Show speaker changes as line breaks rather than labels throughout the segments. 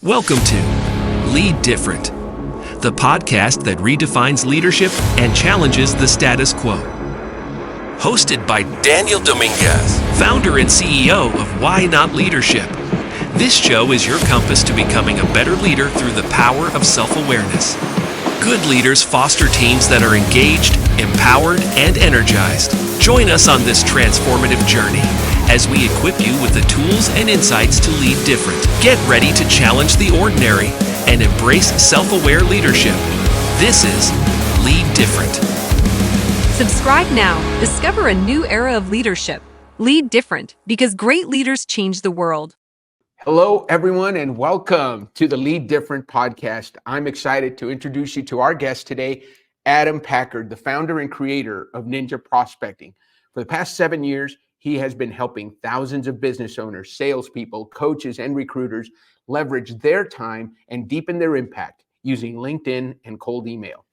Welcome to Lead Different, the podcast that redefines leadership and challenges the status quo. Hosted by Daniel Dominguez, founder and CEO of Why Not Leadership. This show is your compass to becoming a better leader through the power of self-awareness. Good leaders foster teams that are engaged, empowered, and energized. Join us on this transformative journey as we equip you with the tools and insights to lead different. Get ready to challenge the ordinary and embrace self-aware leadership. This is Lead Different.
Subscribe now. Discover a new era of leadership. Lead different, because great leaders change the world.
Hello, everyone, and welcome to the Lead Different podcast. I'm excited to introduce you to our guest today, Adam Packard, the founder and creator of Ninja Prospecting. For the past 7 years, he has been helping thousands of business owners, salespeople, coaches, and recruiters leverage their time and deepen their impact using LinkedIn and cold email.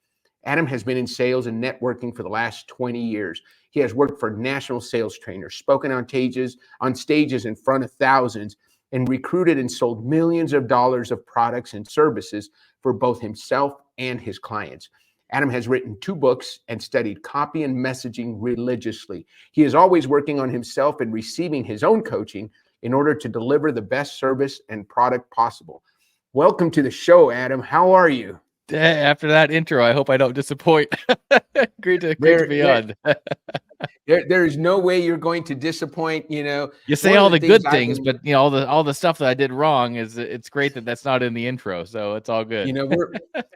Adam has been in sales and networking for the last 20 years. He has worked for national sales trainers, spoken on stages in front of thousands, and recruited and sold millions of dollars of products and services for both himself and his clients. Adam has written 2 books and studied copy and messaging religiously. He is always working on himself and receiving his own coaching in order to deliver the best service and product possible. Welcome to the show, Adam. How are you?
After that intro, I hope I don't disappoint. Great to be on.
There is no way you're going to disappoint. You
say all the good things, but all the stuff that I did wrong it's great that that's not in the intro, so it's all good.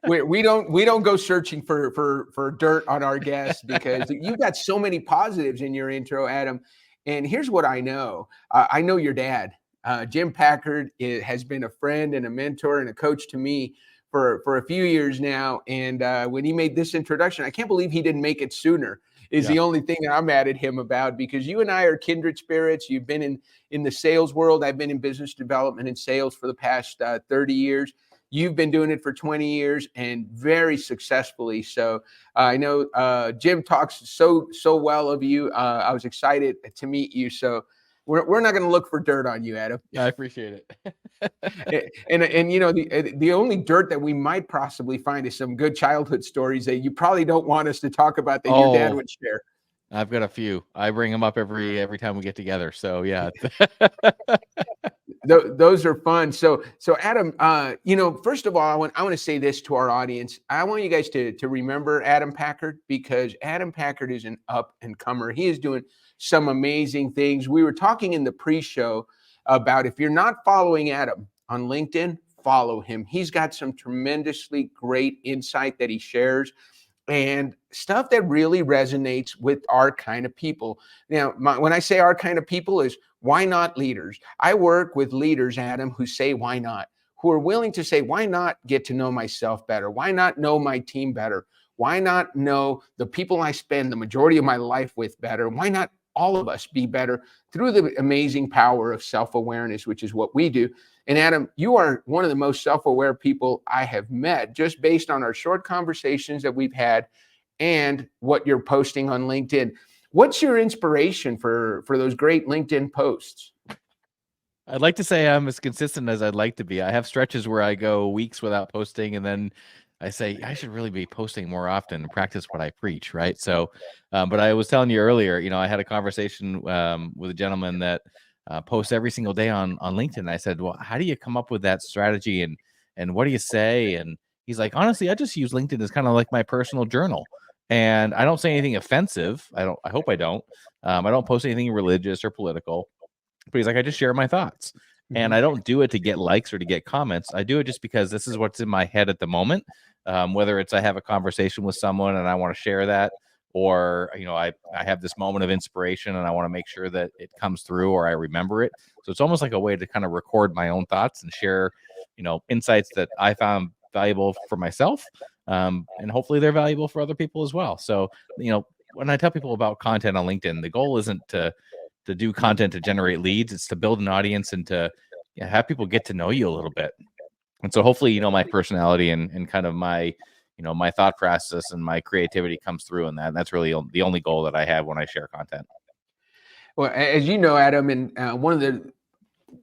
We don't go searching for dirt on our guests because you've got so many positives in your intro, Adam. And here's what I know. I know your dad, Jim Packard, has been a friend and a mentor and a coach to me for a few years now. And when he made this introduction, I can't believe he didn't make it sooner. The only thing that I'm mad at him about, because you and I are kindred spirits. You've been in the sales world. I've been in business development and sales for the past 30 years. You've been doing it for 20 years and very successfully. So I know Jim talks so well of you. I was excited to meet you. So we're not going to look for dirt on you, Adam.
Yeah, I appreciate
it. and the only dirt that we might possibly find is some good childhood stories that you probably don't want us to talk about that your dad would share.
I've got a few. I bring them up every time we get together. So yeah.
Those are fun. So Adam, first of all, I want to say this to our audience. I want you guys to remember Adam Packard, because Adam Packard is an up and comer. He is doing some amazing things. We were talking in the pre-show about, if you're not following Adam on LinkedIn, follow him. He's got some tremendously great insight that he shares and stuff that really resonates with our kind of people. Now, when I say our kind of people is why not leaders? I work with leaders, Adam, who say, why not? Who are willing to say, why not get to know myself better? Why not know my team better? Why not know the people I spend the majority of my life with better? Why not all of us be better through the amazing power of self-awareness, which is what we do. And Adam, you are one of the most self-aware people I have met, just based on our short conversations that we've had and what you're posting on LinkedIn. What's your inspiration for those great LinkedIn posts?
I'd like to say I'm as consistent as I'd like to be. I have stretches where I go weeks without posting, and then I say I should really be posting more often and practice what I preach, right? So, but I was telling you earlier, I had a conversation with a gentleman that posts every single day on LinkedIn. And I said, well, how do you come up with that strategy, and what do you say? And he's like, honestly, I just use LinkedIn as kind of like my personal journal, and I don't say anything offensive. I hope I don't. I don't post anything religious or political, but he's like, I just share my thoughts. And I don't do it to get likes or to get comments. I do it just because this is what's in my head at the moment. Whether it's I have a conversation with someone and I want to share that, or I have this moment of inspiration and I want to make sure that it comes through or I remember it. So it's almost like a way to kind of record my own thoughts and share, insights that I found valuable for myself, and hopefully they're valuable for other people as well. So when I tell people about content on LinkedIn, the goal isn't to do content to generate leads. It's to build an audience and to have people get to know you a little bit. And so hopefully, my personality and kind of my, my thought process and my creativity comes through in that. And that's really the only goal that I have when I share content.
Well, as you know, Adam, and one of the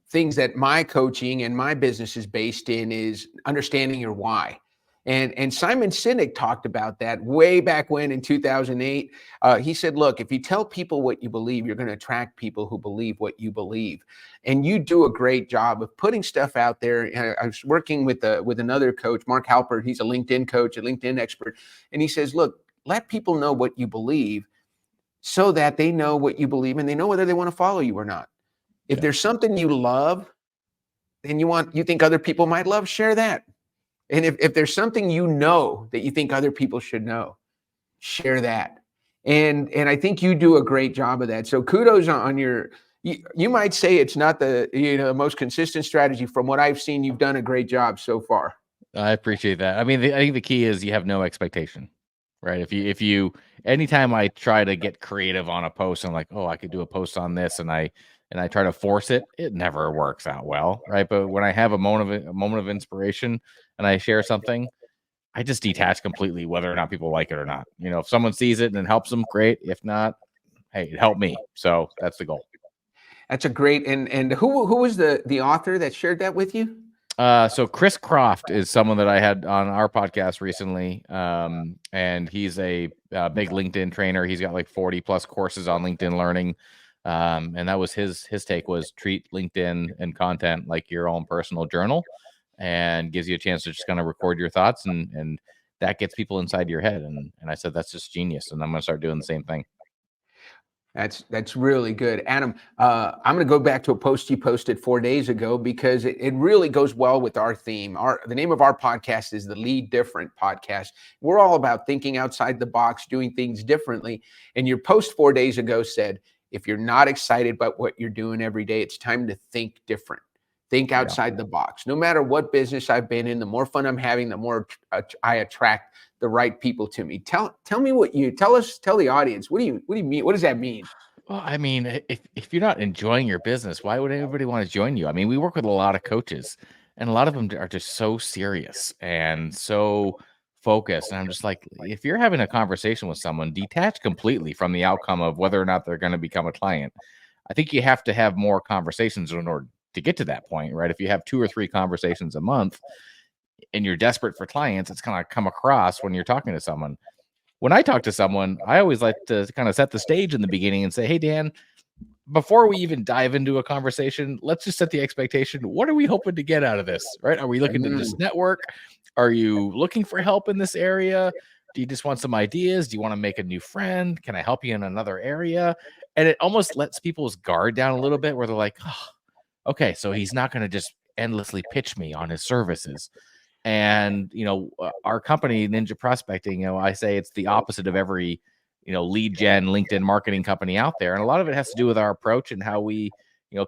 things that my coaching and my business is based in is understanding your why. And Simon Sinek talked about that way back when in 2008. He said, look, if you tell people what you believe, you're going to attract people who believe what you believe. And you do a great job of putting stuff out there. I was working with another coach, Mark Halpert. He's a LinkedIn coach, a LinkedIn expert. And he says, look, let people know what you believe so that they know what you believe and they know whether they want to follow you or not. If there's something you love and you think other people might love, share that. And if there's something you know that you think other people should know, share that. And I think you do a great job of that. So kudos on your, you might say it's not the most consistent strategy. From what I've seen, you've done a great job so far.
I appreciate that. I mean, I think the key is you have no expectation, right? If you anytime I try to get creative on a post, I'm like, oh, I could do a post on this, and I try to force it, it never works out well, right? But when I have a moment of inspiration and I share something, I just detach completely, whether or not people like it or not. If someone sees it and it helps them, great. If not, hey, it helped me. So that's the goal.
That's a great, and who was the author that shared that with you?
So Chris Croft is someone that I had on our podcast recently. And he's a big LinkedIn trainer. He's got like 40 plus courses on LinkedIn learning. And that was his take was treat LinkedIn and content like your own personal journal, and gives you a chance to just kind of record your thoughts, and that gets people inside your head. And I said, that's just genius. And I'm going to start doing the same thing.
That's really good. Adam, I'm going to go back to a post you posted 4 days ago because it really goes well with our theme. The name of our podcast is the Lead Different podcast. We're all about thinking outside the box, doing things differently. And your post 4 days ago said, if you're not excited about what you're doing every day, it's time to think different. Think outside the box. No matter what business I've been in, the more fun I'm having, the more I attract the right people to me. Tell me what you tell the audience. What do you mean? What does that mean?
Well, I mean, if you're not enjoying your business, why would anybody want to join you? I mean, we work with a lot of coaches, and a lot of them are just so serious and so focused. And I'm just like, if you're having a conversation with someone, detach completely from the outcome of whether or not they're going to become a client. I think you have to have more conversations in order to get to that point, right? If you have 2 or 3 conversations a month and you're desperate for clients, it's going to come across when you're talking to someone. When I talk to someone, I always like to kind of set the stage in the beginning and say, hey, Dan, before we even dive into a conversation, let's just set the expectation. What are we hoping to get out of this, right? Are we looking to just network? Are you looking for help in this area? Do you just want some ideas? Do you want to make a new friend? Can I help you in another area? And it almost lets people's guard down a little bit where they're like, oh, okay, so he's not going to just endlessly pitch me on his services. And, our company, Ninja Prospecting, I say it's the opposite of every, lead gen LinkedIn marketing company out there. And a lot of it has to do with our approach and how we,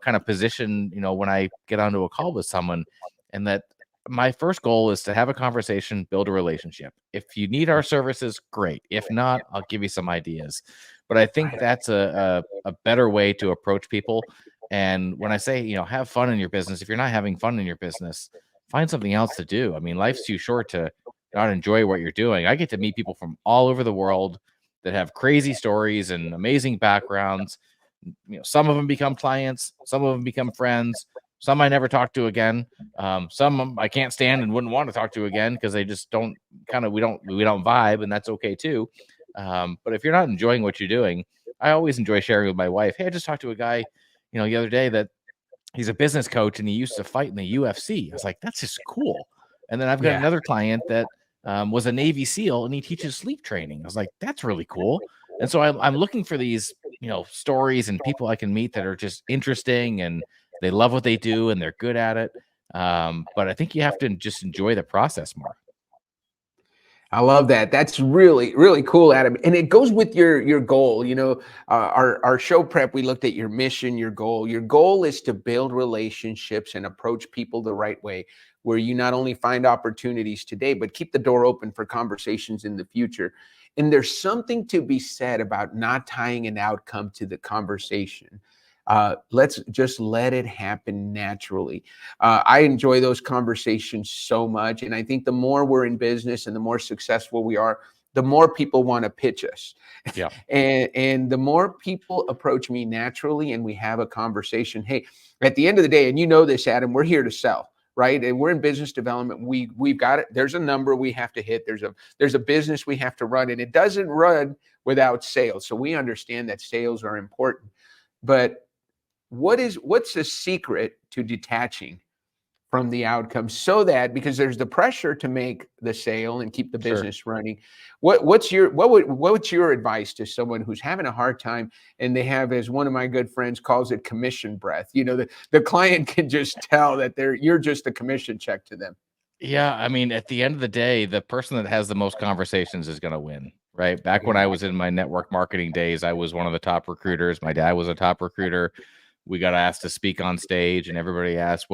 kind of position, when I get onto a call with someone. And that my first goal is to have a conversation, build a relationship. If you need our services, great. If not, I'll give you some ideas. But I think that's a better way to approach people. And when I say, have fun in your business, if you're not having fun in your business, find something else to do. I mean, life's too short to not enjoy what you're doing. I get to meet people from all over the world that have crazy stories and amazing backgrounds. Some of them become clients, some of them become friends, some I never talk to again. Some I can't stand and wouldn't want to talk to again because they just don't we don't vibe, and that's okay too. But if you're not enjoying what you're doing, I always enjoy sharing with my wife. Hey, I just talked to a guy, the other day that he's a business coach and he used to fight in the UFC. I was like, that's just cool. And then I've got another client that was a Navy SEAL and he teaches sleep training. I was like, that's really cool. And so I'm looking for these, stories and people I can meet that are just interesting and they love what they do and they're good at it. But I think you have to just enjoy the process more.
I love that. That's really, really cool, Adam. And it goes with your goal. Our show prep, we looked at your mission, your goal. Your goal is to build relationships and approach people the right way, where you not only find opportunities today, but keep the door open for conversations in the future. And there's something to be said about not tying an outcome to the conversation. Let's just let it happen naturally. I enjoy those conversations so much. And I think the more we're in business and the more successful we are, the more people want to pitch us.
Yeah.
And the more people approach me naturally and we have a conversation, hey, at the end of the day, and you know this, Adam, we're here to sell, right? And we're in business development. We've got it. There's a number we have to hit. There's a business we have to run, and it doesn't run without sales. So we understand that sales are important. But what's the secret to detaching from the outcome, so that, because there's the pressure to make the sale and keep the business running. What's your advice to someone who's having a hard time, and they have, as one of my good friends calls it, commission breath? You know, the client can just tell that you're just a commission check to them.
Yeah, I mean, at the end of the day, the person that has the most conversations is going to win, right? Back when I was in my network marketing days, I was one of the top recruiters. My dad was a top recruiter. We got asked to speak on stage, and everybody asked,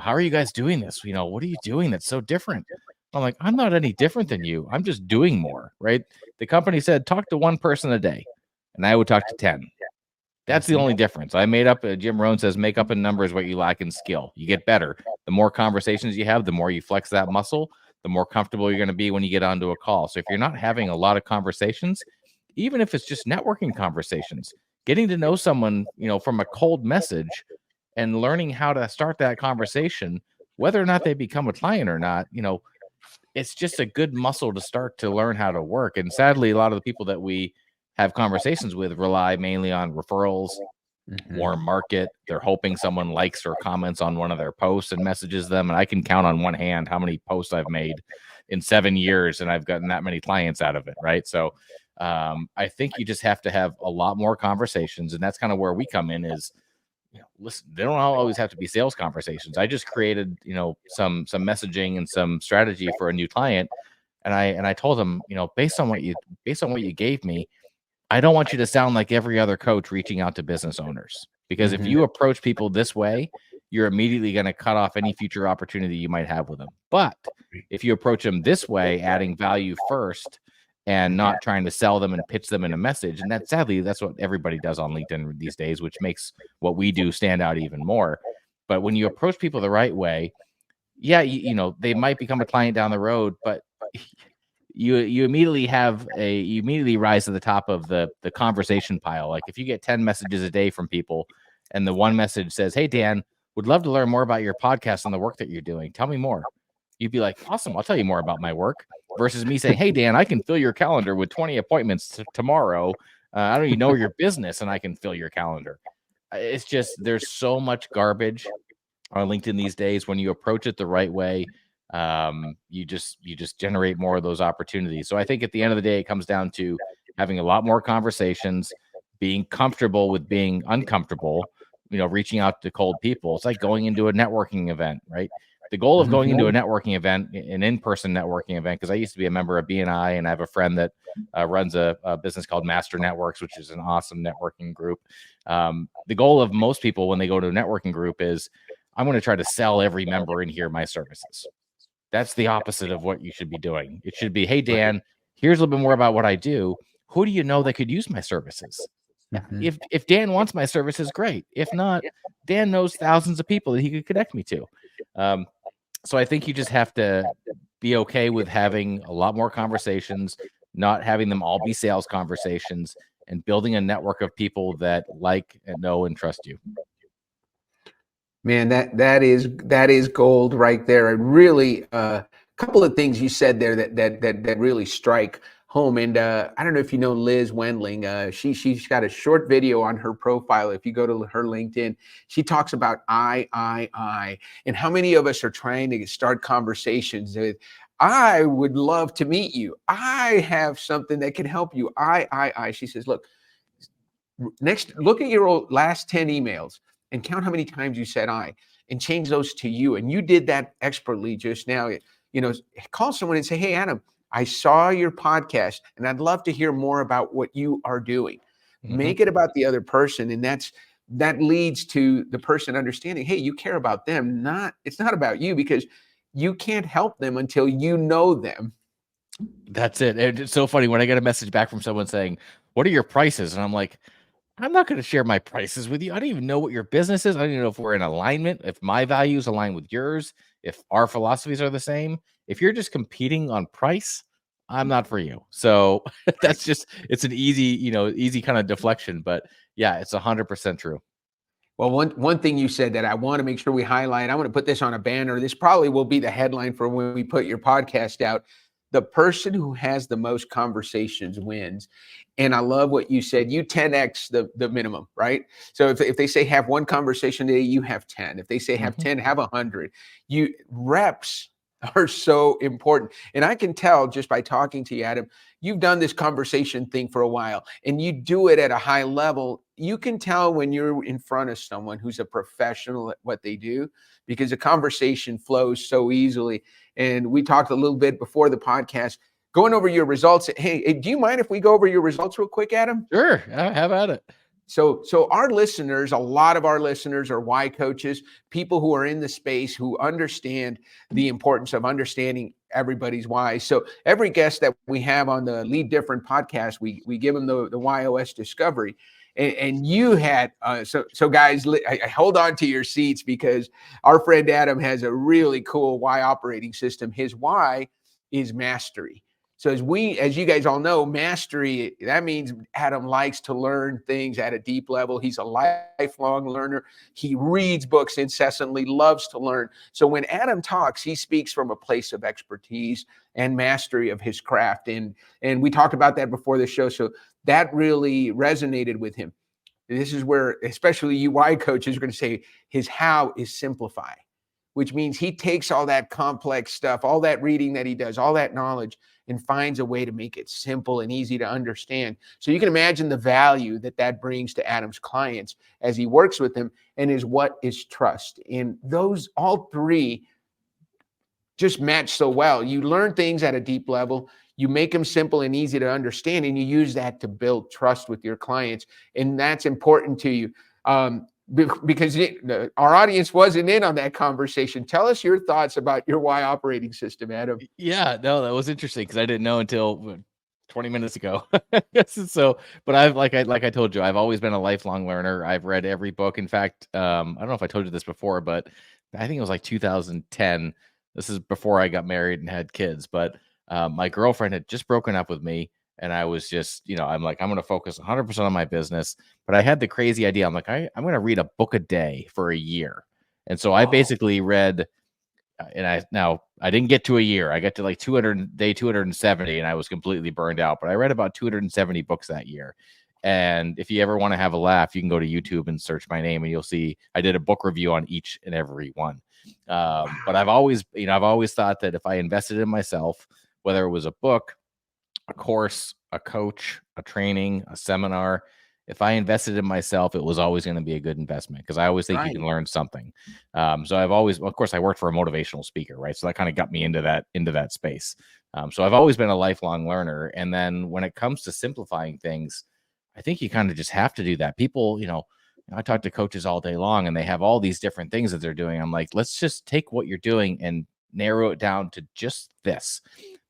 how are you guys doing this? What are you doing that's so different? I'm like, I'm not any different than you. I'm just doing more, right? The company said, talk to one person a day, and I would talk to 10. That's the only difference. I made up, Jim Rohn says, make up in numbers what you lack in skill. You get better. The more conversations you have, the more you flex that muscle, the more comfortable you're going to be when you get onto a call. So if you're not having a lot of conversations, even if it's just networking conversations, getting to know someone, from a cold message and learning how to start that conversation, whether or not they become a client or not, it's just a good muscle to start to learn how to work. And sadly, a lot of the people that we have conversations with rely mainly on referrals, warm market. They're hoping someone likes or comments on one of their posts and messages them. And I can count on one hand how many posts I've made in 7 years, and I've gotten that many clients out of it, right? So I think you just have to have a lot more conversations, and that's kind of where we come in is, listen, they don't always have to be sales conversations. I just created, some messaging and some strategy for a new client. And I told them, based on what you gave me, I don't want you to sound like every other coach reaching out to business owners, because if you approach people this way, you're immediately going to cut off any future opportunity you might have with them. But if you approach them this way, adding value first and not trying to sell them and pitch them in a message, and that's what everybody does on LinkedIn these days, which makes what we do stand out even more. But when you approach people the right way, yeah, they might become a client down the road, but you immediately rise to the top of the conversation pile. Like if you get 10 messages a day from people, and the one message says, "Hey Dan, would love to learn more about your podcast and the work that you're doing. Tell me more." You'd be like, "Awesome, I'll tell you more about my work." Versus me saying, "Hey Dan, I can fill your calendar with 20 appointments tomorrow. I don't even know your business, and I can fill your calendar." It's just, there's so much garbage on LinkedIn these days. When you approach it the right way, you just generate more of those opportunities. So I think at the end of the day, it comes down to having a lot more conversations, being comfortable with being uncomfortable, reaching out to cold people. It's like going into a networking event, right? The goal of going into a networking event, an in-person networking event, because I used to be a member of BNI, and I have a friend that runs a business called Master Networks, which is an awesome networking group. The goal of most people when they go to a networking group is, I'm going to try to sell every member in here my services. That's the opposite of what you should be doing. It should be, "Hey, Dan, here's a little bit more about what I do. Who do you know that could use my services?" If Dan wants my services, great. If not, Dan knows thousands of people that he could connect me to. So I think you just have to be okay with having a lot more conversations, not having them all be sales conversations, and building a network of people that like and know and trust you.
Man, that is gold right there. And really, a couple of things you said there that really strike home. And I don't know if you know Liz Wendling. She's got a short video on her profile. If you go to her LinkedIn, she talks about I, and how many of us are trying to start conversations with, "I would love to meet you. I have something that could help you. I." She says, look at your last 10 emails and count how many times you said "I," and change those to "you." And you did that expertly just now. Call someone and say, "Hey, Adam, I saw your podcast and I'd love to hear more about what you are doing." Make it about the other person. And that leads to the person understanding, hey, you care about them. It's not about you, because you can't help them until you know them.
That's it. And it's so funny when I get a message back from someone saying, "What are your prices?" And I'm like, I'm not going to share my prices with you. I don't even know what your business is. I don't even know if we're in alignment, if my values align with yours, if our philosophies are the same. If you're just competing on price, I'm not for you. So that's just, it's an easy kind of deflection, but yeah, it's 100% true.
Well, one thing you said that I want to make sure we highlight, I want to put this on a banner. This probably will be the headline for when we put your podcast out. The person who has the most conversations wins. And I love what you said. You 10x the minimum, right? So if they say have one conversation a day, you have 10. If they say have 10, have 100. Reps are so important. And I can tell just by talking to you, Adam, you've done this conversation thing for a while and you do it at a high level. You can tell when you're in front of someone who's a professional at what they do, because the conversation flows so easily. And we talked a little bit before the podcast, going over your results. Hey, do you mind if we go over your results real quick, Adam?
Sure. How about it?
So our listeners, a lot of our listeners are why coaches, people who are in the space, who understand the importance of understanding everybody's why. So every guest that we have on the Lead Different podcast, we give them the YOS discovery. And you had, so guys, I hold on to your seats, because our friend Adam has a really cool why operating system. His why is mastery. So as you guys all know, mastery, that means Adam likes to learn things at a deep level. He's a lifelong learner. He reads books incessantly, loves to learn. So when Adam talks, he speaks from a place of expertise and mastery of his craft. And we talked about that before the show. So that really resonated with him. And this is where, especially UI coaches, are going to say his how is simplify, which means he takes all that complex stuff, all that reading that he does, all that knowledge, and finds a way to make it simple and easy to understand. So you can imagine the value that brings to Adam's clients as he works with them, and is what is trust. And those, all three, just match so well. You learn things at a deep level, you make them simple and easy to understand, and you use that to build trust with your clients. And that's important to you. Because our audience wasn't in on that conversation. Tell us your thoughts about your why operating system, Adam.
Yeah, no, that was interesting because I didn't know until 20 minutes ago. So, but like I told you, I've always been a lifelong learner. I've read every book. In fact, I don't know if I told you this before, but I think it was like 2010. This is before I got married and had kids, but my girlfriend had just broken up with me. And I was just, I'm like, I'm going to focus 100% on my business. But I had the crazy idea. I'm like, I'm going to read a book a day for a year. And so I basically read, and I didn't get to a year. I got to like day 270, and I was completely burned out. But I read about 270 books that year. And if you ever want to have a laugh, you can go to YouTube and search my name, and you'll see I did a book review on each and every one. But I've always thought that if I invested in myself, whether it was a book, a course, a coach, a training, a seminar, if I invested in myself, it was always going to be a good investment, because I always think you can learn something. So I've always, of course, I worked for a motivational speaker, right? So that kind of got me into that space. So I've always been a lifelong learner. And then when it comes to simplifying things, I think you kind of just have to do that. People, I talk to coaches all day long, and they have all these different things that they're doing. I'm like, let's just take what you're doing and narrow it down to just this.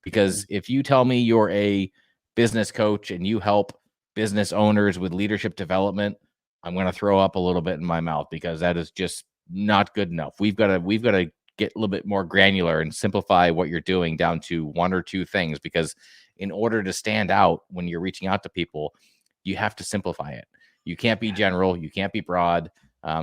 Because if you tell me you're a business coach and you help business owners with leadership development, I'm going to throw up a little bit in my mouth, because that is just not good enough. We've got to get a little bit more granular and simplify what you're doing down to one or two things, because in order to stand out when you're reaching out to people, you have to simplify it. You can't be general, you can't be broad.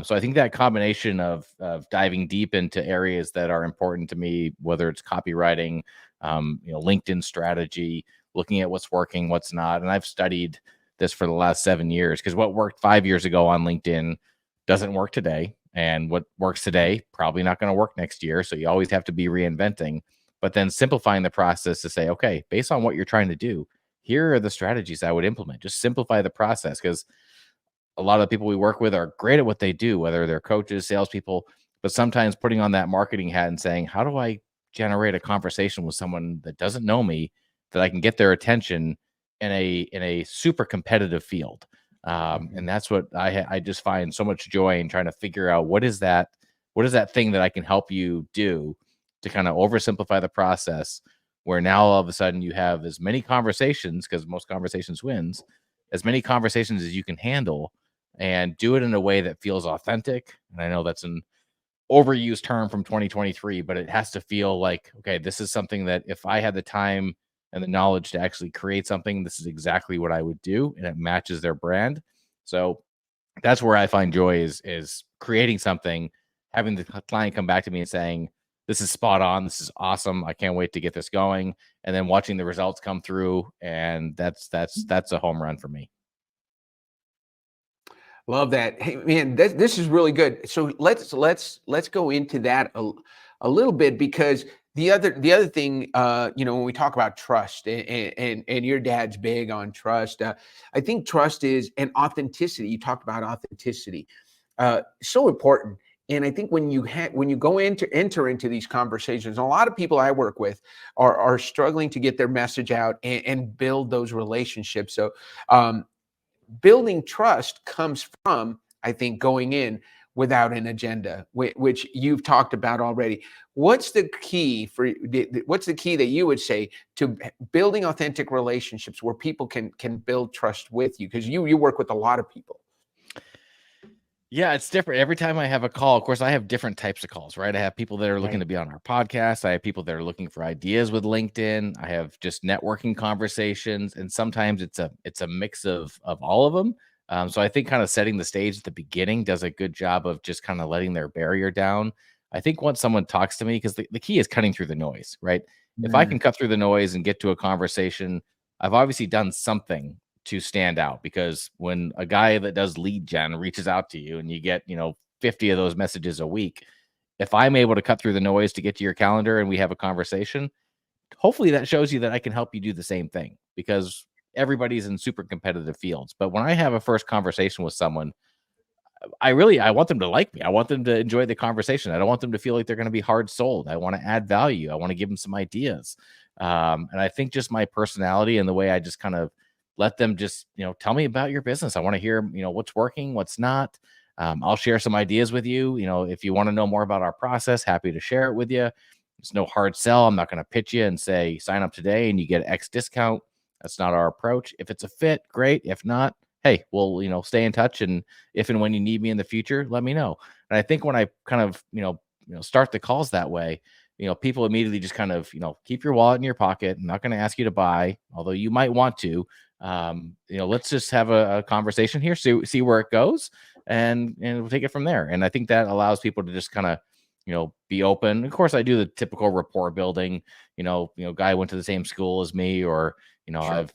So I think that combination of diving deep into areas that are important to me, whether it's copywriting, LinkedIn strategy, looking at what's working, what's not. And I've studied this for the last 7 years, because what worked 5 years ago on LinkedIn doesn't work today. And what works today, probably not going to work next year. So you always have to be reinventing, but then simplifying the process to say, okay, based on what you're trying to do, here are the strategies I would implement. Just simplify the process, because a lot of the people we work with are great at what they do, whether they're coaches, salespeople, but sometimes putting on that marketing hat and saying, how do I generate a conversation with someone that doesn't know me, that I can get their attention in a super competitive field? And that's what I just find so much joy in trying to figure out what is that thing that I can help you do to kind of oversimplify the process, where now all of a sudden you have as many conversations, because most conversations wins, as many conversations as you can handle, and do it in a way that feels authentic. And I know that's an overused term from 2023, but it has to feel like, okay, this is something that if I had the time and the knowledge to actually create something. This is exactly what I would do, and it matches their brand. So that's where I find joy is creating something, having the client come back to me and saying, "This is spot on. This is awesome. I can't wait to get this going." And then watching the results come through, and that's a home run for me.
Love that. Hey, man, this is really good. So let's go into that a little bit, because the other thing, when we talk about trust, and your dad's big on trust. I think trust is, and authenticity. You talked about authenticity, so important. And I think when you go enter into these conversations, a lot of people I work with are struggling to get their message out and build those relationships. So building trust comes from, I think, going in without an agenda, which you've talked about already. What's the key that you would say to building authentic relationships where people can build trust with you? Because you work with a lot of people.
Yeah, it's different. Every time I have a call, of course, I have different types of calls, right? I have people that are looking to be on our podcast. I have people that are looking for ideas with LinkedIn. I have just networking conversations, and sometimes it's a mix of all of them. So I think kind of setting the stage at the beginning does a good job of just kind of letting their barrier down. I think once someone talks to me, because the key is cutting through the noise, right? If I can cut through the noise and get to a conversation, I've obviously done something to stand out, because when a guy that does lead gen reaches out to you and you get, 50 of those messages a week, if I'm able to cut through the noise to get to your calendar and we have a conversation, hopefully that shows you that I can help you do the same thing, because everybody's in super competitive fields. But when I have a first conversation with someone, I want them to like me. I want them to enjoy the conversation. I don't want them to feel like they're going to be hard sold. I want to add value. I want to give them some ideas. And I think just my personality and the way I just kind of let them just, tell me about your business. I want to hear, what's working, what's not. I'll share some ideas with you. If you want to know more about our process, happy to share it with you. It's no hard sell. I'm not going to pitch you and say, sign up today and you get X discount. That's not our approach. If it's a fit, great. If not, hey, we'll, stay in touch. And if and when you need me in the future, let me know. And I think when I kind of, start the calls that way, people immediately just kind of, keep your wallet in your pocket. I'm not going to ask you to buy, although you might want to. Let's just have a conversation here, see where it goes, and we'll take it from there. And I think that allows people to just kind of, be open. Of course, I do the typical rapport building, guy went to the same school as me, or, sure. I've,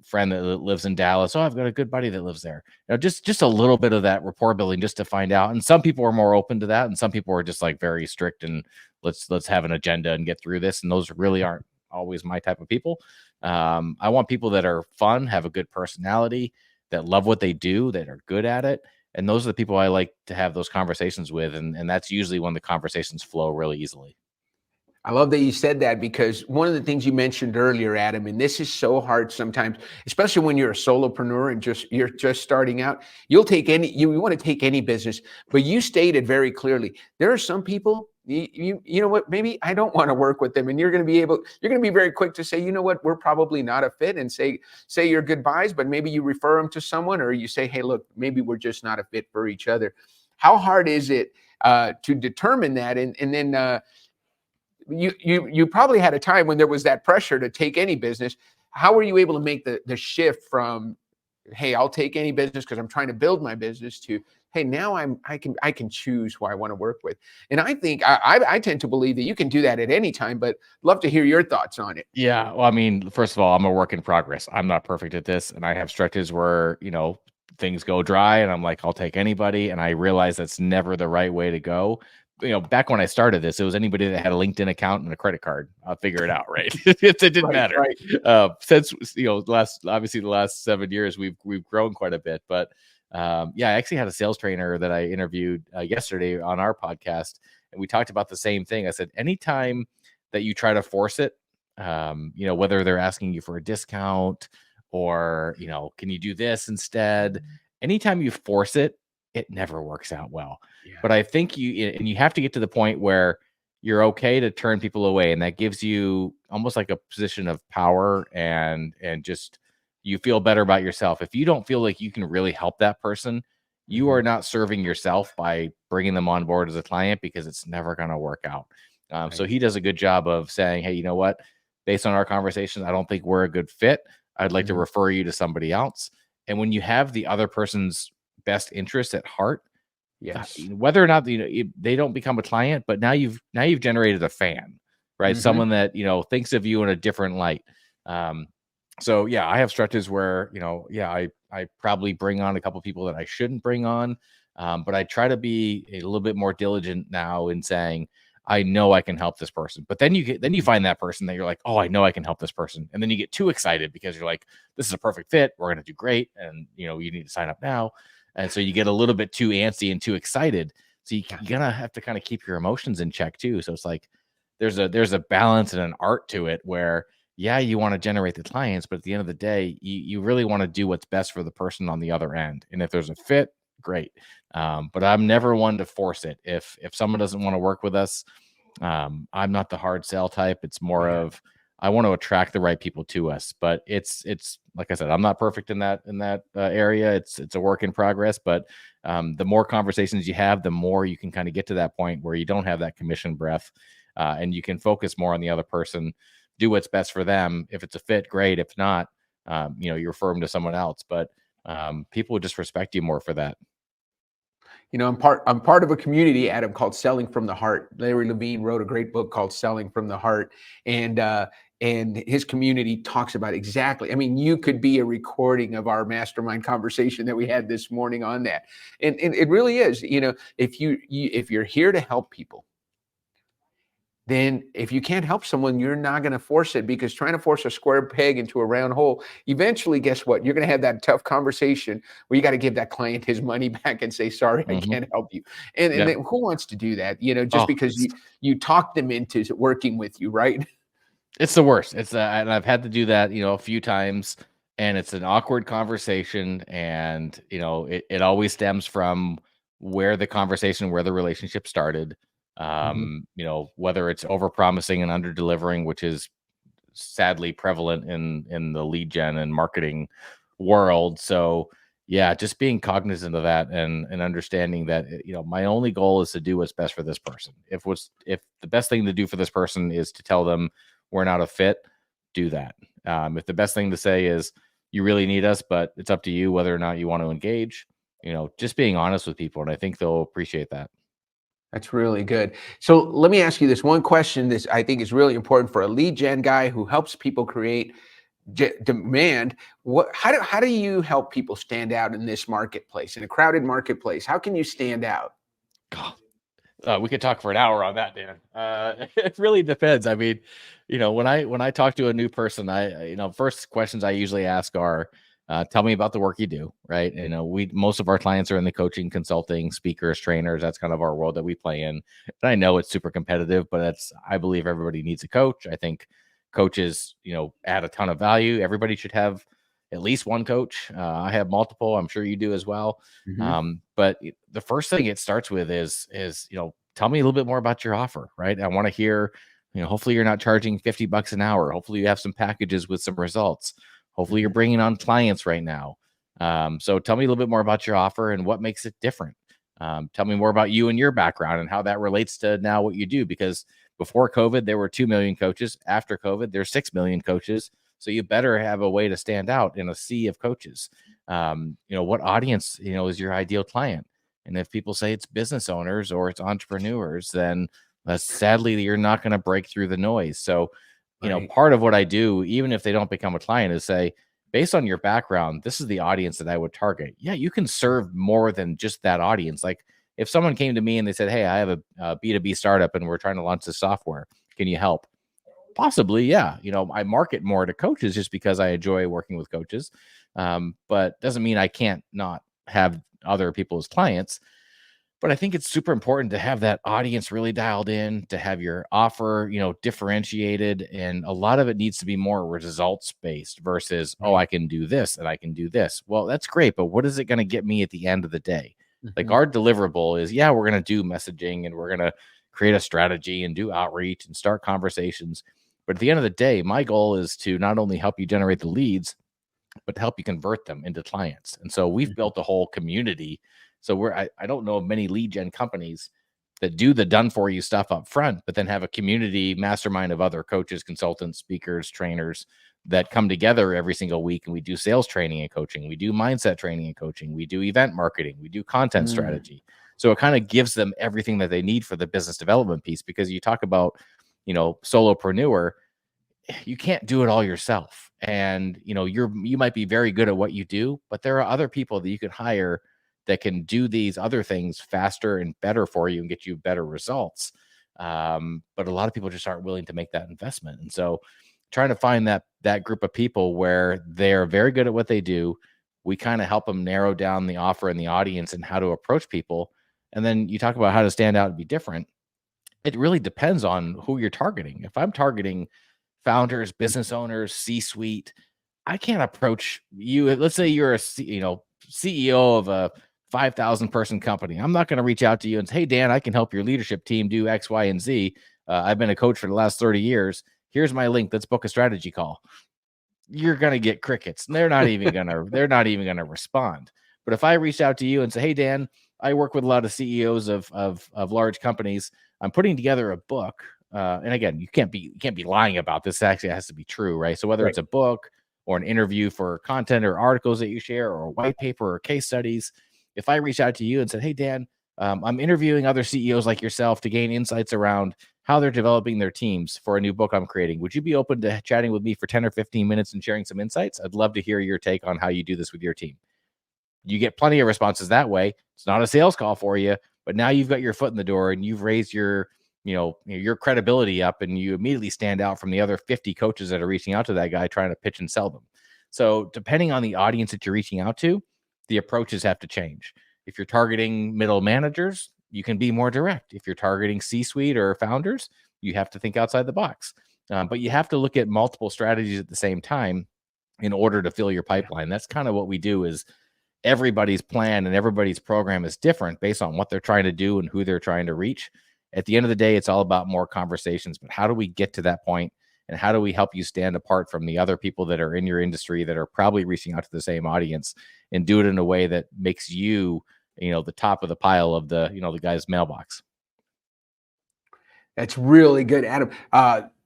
friend that lives in Dallas. Oh, I've got a good buddy that lives there. Just a little bit of that rapport building just to find out. And some people are more open to that. And some people are just like very strict and let's have an agenda and get through this. And those really aren't always my type of people. I want people that are fun, have a good personality, that love what they do, that are good at it. And those are the people I like to have those conversations with. And that's usually when the conversations flow really easily.
I love that you said that, because one of the things you mentioned earlier, Adam, and this is so hard sometimes, especially when you're a solopreneur and you're just starting out, you want to take any business, but you stated very clearly, there are some people, you know what, maybe I don't want to work with them. And you're going to be very quick to say, you know what, we're probably not a fit, and say your goodbyes, but maybe you refer them to someone, or you say, hey, look, maybe we're just not a fit for each other. How hard is it to determine that? And then, you probably had a time when there was that pressure to take any business. How were you able to make the shift from, hey, I'll take any business because I'm trying to build my business, to, hey, now I can choose who I want to work with? And I think I tend to believe that you can do that at any time, but love to hear your thoughts on it.
Yeah. Well, I mean, first of all, I'm a work in progress. I'm not perfect at this. And I have stretches where, things go dry and I'm like, I'll take anybody. And I realize that's never the right way to go. Back when I started this, it was anybody that had a LinkedIn account and a credit card. I'll figure it out, right? It didn't matter. Right. Since the last 7 years, we've grown quite a bit. But I actually had a sales trainer that I interviewed yesterday on our podcast, and we talked about the same thing. I said, anytime that you try to force it, whether they're asking you for a discount or can you do this instead? Anytime you force it, it never works out well. Yeah. But I think you have to get to the point where you're okay to turn people away. And that gives you almost like a position of power and just, you feel better about yourself. If you don't feel like you can really help that person, you are not serving yourself by bringing them on board as a client, because it's never going to work out. Right. So he does a good job of saying, hey, you know what? based on our conversations, I don't think we're a good fit. I'd like to refer you to somebody else. And when you have the other person's best interest at heart,
Yes.
whether or not they don't become a client, but now you've generated a fan, right? Someone that thinks of you in a different light. So yeah, I have stretches where I probably bring on a couple people that I shouldn't bring on, but I try to be a little bit more diligent now in saying, I know I can help this person. But then you find that person that you're like, oh, I know I can help this person, and then you get too excited because you're like, this is a perfect fit. We're gonna do great, and you need to sign up now. And so you get a little bit too antsy and too excited. So you're gonna have to kind of keep your emotions in check too. So it's like there's a balance and an art to it where you want to generate the clients, but at the end of the day, you really want to do what's best for the person on the other end. And if there's a fit, great. But I'm never one to force it. If someone doesn't want to work with us, I'm not the hard sell type. It's more of I want to attract the right people to us. But it's like I said, I'm not perfect in that area. It's a work in progress. But the more conversations you have, the more you can kind of get to that point where you don't have that commission breath, and you can focus more on the other person. Do what's best for them. If it's a fit, great. If not, you refer them to someone else. But people would just respect you more for that.
I'm part of a community, Adam, called Selling from the Heart. Larry Levine wrote a great book called Selling from the Heart, and his community talks about exactly. I mean, you could be a recording of our mastermind conversation that we had this morning on that, and it really is. If you're here to help people, then if you can't help someone, you're not going to force it, because trying to force a square peg into a round hole, eventually, guess what? You're going to have that tough conversation where you got to give that client his money back and say, sorry, I can't help you. And then who wants to do that? Just because you talk them into working with you, right?
It's the worst. And I've had to do that, a few times, and it's an awkward conversation. And, it always stems from where the relationship started. Whether it's over promising and under delivering, which is sadly prevalent in the lead gen and marketing world. So yeah, just being cognizant of that and understanding that, my only goal is to do what's best for this person. If the best thing to do for this person is to tell them we're not a fit, do that. If the best thing to say is you really need us, but it's up to you whether or not you want to engage, just being honest with people. And I think they'll appreciate that.
That's really good. So let me ask you this one question. This I think is really important for a lead gen guy who helps people create demand. How do you help people stand out in this marketplace, in a crowded marketplace? How can you stand out?
We could talk for an hour on that, Dan. It really depends. I mean, when I talk to a new person, first questions I usually ask are, tell me about the work you do, right? Most of our clients are in the coaching, consulting, speakers, trainers. That's kind of our world that we play in. And I know it's super competitive, but I believe everybody needs a coach. I think coaches, add a ton of value. Everybody should have at least one coach. I have multiple. I'm sure you do as well. But the first thing it starts with is tell me a little bit more about your offer, right? I want to hear, hopefully you're not charging $50 an hour. Hopefully you have some packages with some results. Hopefully you're bringing on clients right now. So tell me a little bit more about your offer and what makes it different. Tell me more about you and your background and how that relates to now what you do, because before COVID, there were 2 million coaches. After COVID, there's 6 million coaches. So you better have a way to stand out in a sea of coaches. What audience, is your ideal client? And if people say it's business owners or it's entrepreneurs, then sadly, you're not going to break through the noise. So, part of what I do, even if they don't become a client, is say, based on your background, this is the audience that I would target. Yeah, you can serve more than just that audience. Like if someone came to me and they said, hey, I have a B2B startup and we're trying to launch this software, can you help? Possibly, yeah. I market more to coaches just because I enjoy working with coaches. But doesn't mean I can't not have other people as clients. But I think it's super important to have that audience really dialed in, to have your offer, differentiated. And a lot of it needs to be more results based versus, oh, I can do this and I can do this. Well, that's great. But what is it going to get me at the end of the day? Like our deliverable is, we're going to do messaging and we're going to create a strategy and do outreach and start conversations. But at the end of the day, my goal is to not only help you generate the leads, but to help you convert them into clients. And so we've built a whole community. So I don't know of many lead gen companies that do the done for you stuff up front, but then have a community mastermind of other coaches, consultants, speakers, trainers that come together every single week. And we do sales training and coaching. We do mindset training and coaching. We do event marketing. We do content strategy. So it kind of gives them everything that they need for the business development piece, because you talk about, solopreneur, you can't do it all yourself. And, you might be very good at what you do, but there are other people that you can hire that can do these other things faster and better for you and get you better results. But a lot of people just aren't willing to make that investment. And so trying to find that group of people where they're very good at what they do, we kind of help them narrow down the offer and the audience and how to approach people. And then you talk about how to stand out and be different. It really depends on who you're targeting. If I'm targeting founders, business owners, C-suite, I can't approach you. Let's say you're a CEO of a 5,000 person company. I'm not going to reach out to you and say, hey, Dan, I can help your leadership team do X, Y, and Z. I've been a coach for the last 30 years. Here's my link. Let's book a strategy call. You're going to get crickets. They're not even going to respond. But if I reach out to you and say, hey, Dan, I work with a lot of CEOs of large companies. I'm putting together a book. And again, you can't be lying about this. Actually, it has to be true, right? So whether it's a book or an interview for content or articles that you share or a white paper or case studies, if I reach out to you and said, hey, Dan, I'm interviewing other CEOs like yourself to gain insights around how they're developing their teams for a new book I'm creating. Would you be open to chatting with me for 10 or 15 minutes and sharing some insights? I'd love to hear your take on how you do this with your team. You get plenty of responses that way. It's not a sales call for you, but now you've got your foot in the door and you've raised your credibility up, and you immediately stand out from the other 50 coaches that are reaching out to that guy trying to pitch and sell them. So depending on the audience that you're reaching out to, the approaches have to change. If you're targeting middle managers, you can be more direct. If you're targeting C-suite or founders, you have to think outside the box. But you have to look at multiple strategies at the same time in order to fill your pipeline. That's kind of what we do. Is everybody's plan and everybody's program is different based on what they're trying to do and who they're trying to reach. At the end of the day, it's all about more conversations. But how do we get to that point? And how do we help you stand apart from the other people that are in your industry that are probably reaching out to the same audience, and do it in a way that makes you, the top of the pile of the guy's mailbox?
That's really good, Adam.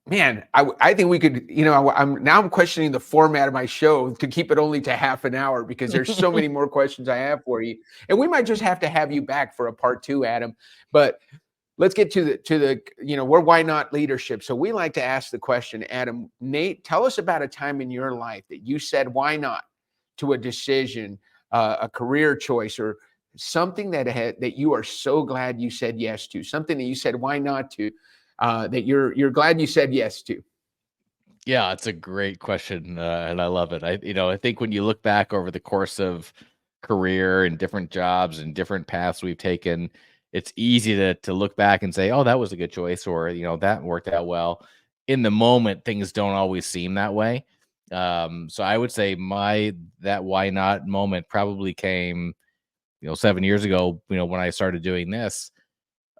Man, I think we could, I'm questioning the format of my show to keep it only to half an hour, because there's so many more questions I have for you. And we might just have to have you back for a part 2, Adam. But let's get to the we're why not leadership. So we like to ask the question, Adam, Nate, tell us about a time in your life that you said why not to a decision, a career choice, or something that you are so glad you said yes to, something that you said why not to, that you're glad you said yes to.
Yeah, it's a great question, and I love it. I think when you look back over the course of career and different jobs and different paths we've taken, it's easy to look back and say, oh, that was a good choice, or, that worked out well. In the moment, things don't always seem that way. So I would say that why not moment probably came, 7 years ago, when I started doing this.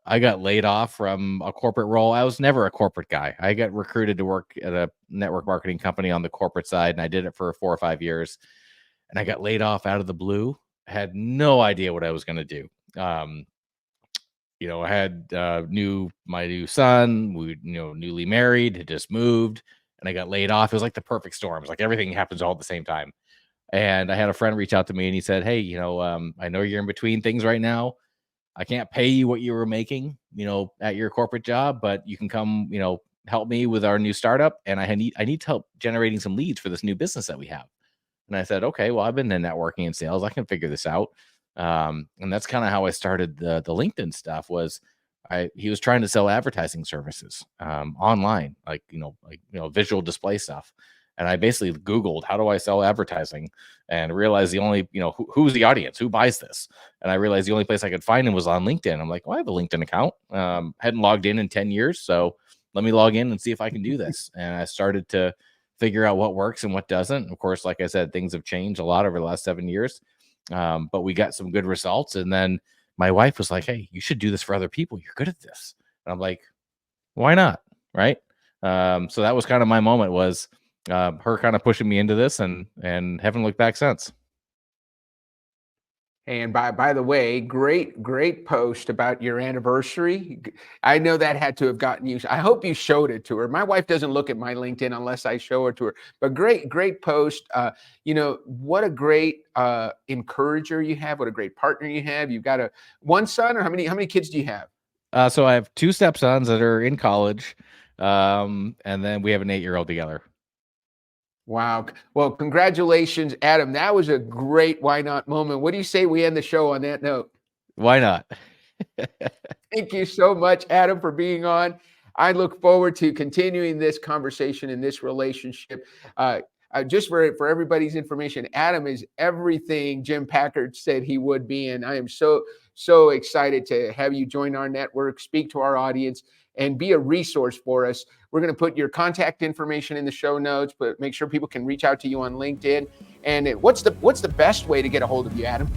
I got laid off from a corporate role. I was never a corporate guy. I got recruited to work at a network marketing company on the corporate side, and I did it for 4 or 5 years. And I got laid off out of the blue. I had no idea what I was going to do. I had my new son. We newly married, had just moved, and I got laid off. It was like the perfect storm. It was like everything happens all at the same time. And I had a friend reach out to me, and he said, hey, I know you're in between things right now. I can't pay you what you were making, at your corporate job, but you can come, help me with our new startup. And I need help generating some leads for this new business that we have. And I said, okay, well, I've been in networking and sales. I can figure this out. And that's kind of how I started the LinkedIn stuff. He was trying to sell advertising services online, like visual display stuff. And I basically Googled, how do I sell advertising? And realized the only, who's the audience? Who buys this? And I realized the only place I could find him was on LinkedIn. I'm like, well, I have a LinkedIn account. Hadn't logged in 10 years. So let me log in and see if I can do this. And I started to figure out what works and what doesn't. Of course, like I said, things have changed a lot over the last 7 years. But we got some good results. And then my wife was like, hey, you should do this for other people. You're good at this. And I'm like, why not? Right. So that was kind of my moment, was her kind of pushing me into this, and haven't looked back since.
And by the way, great post about your anniversary. I know that had to have gotten you. I hope you showed it to her. My wife doesn't look at my LinkedIn unless I show it to her. But great post. What a great encourager you have. What a great partner you have. You've got one son, or how many kids do you have?
So I have 2 stepsons that are in college, and then we have an 8-year-old together.
Wow. Well, congratulations, Adam. That was a great why not moment. What do you say we end the show on that note?
Why not?
Thank you so much, Adam, for being on. I look forward to continuing this conversation and this relationship. Just for everybody's information, Adam is everything Jim Packard said he would be, and I am so excited to have you join our network, speak to our audience, and be a resource for us. We're going to put your contact information in the show notes, but make sure people can reach out to you on LinkedIn. And what's the best way to get a hold of you, Adam?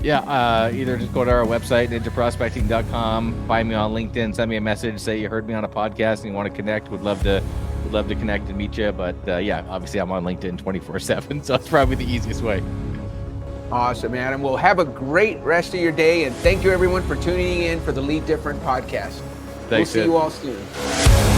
Yeah, either just go to our website, ninjaprospecting.com, find me on LinkedIn, send me a message, say you heard me on a podcast and you want to connect. Would love to connect and meet you. But yeah, obviously I'm on LinkedIn 24/7, so it's probably the easiest way.
Awesome, Adam. Well, have a great rest of your day, and thank you everyone for tuning in for the Lead Different podcast.
Thanks,
we'll see you all soon.